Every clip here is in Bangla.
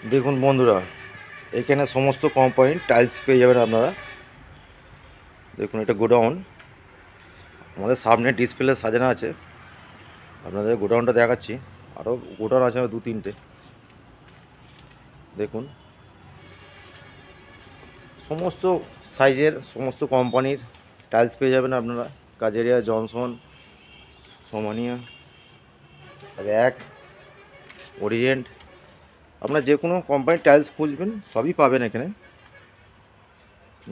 দেখুন বন্ধুরা, এখানে সমস্ত কোম্পানির টাইলস পেয়ে যাবেন আপনারা। দেখুন এটা গোডাউন, আমাদের সামনে ডিসপ্লে সাজানো আছে। আপনাদের গোডাউনটা দেখাচ্ছি, আরও গোডাউন আছে দু তিনটে। দেখুন সমস্ত সাইজের সমস্ত কোম্পানির টাইলস পেয়ে যাবেন আপনারা। Kajaria, Johnson, Somany, rack, Orient, আপনার যে কোনো কোম্পানির টাইলস খুঁজবেন সবই পাবেন এখানে।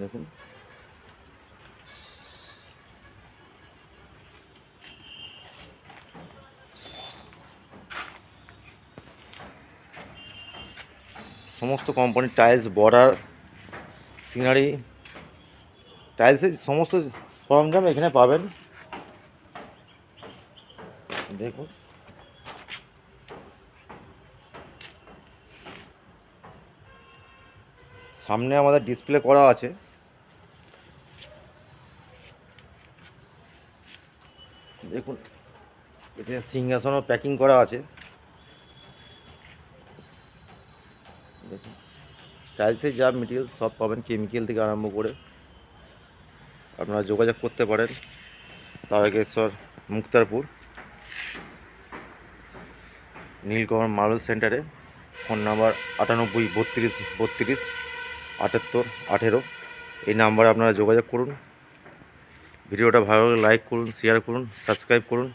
দেখুন সমস্ত কোম্পানির টাইলস, বর্ডার, সিনারি, টাইলসের সমস্ত সরঞ্জাম এখানে পাবেন। দেখুন সামনে আমাদের ডিসপ্লে করা আছে। দেখুন এখানে সিংহাসনও প্যাকিং করা আছে। দেখুন টাইলসের যা মেটেরিয়াল সব পাবেন, কেমিক্যাল থেকে আরম্ভ করে। আপনারা যোগাযোগ করতে পারেন তারকেশ্বর, মুক্তারপুর, নীলকমল মার্বেল সেন্টারে। Phone number 9832327818। এই নাম্বারে আপনারা যোগাযোগ করুন। ভিডিওটা ভালো লাগলে লাইক করুন, শেয়ার করুন, সাবস্ক্রাইব করুন।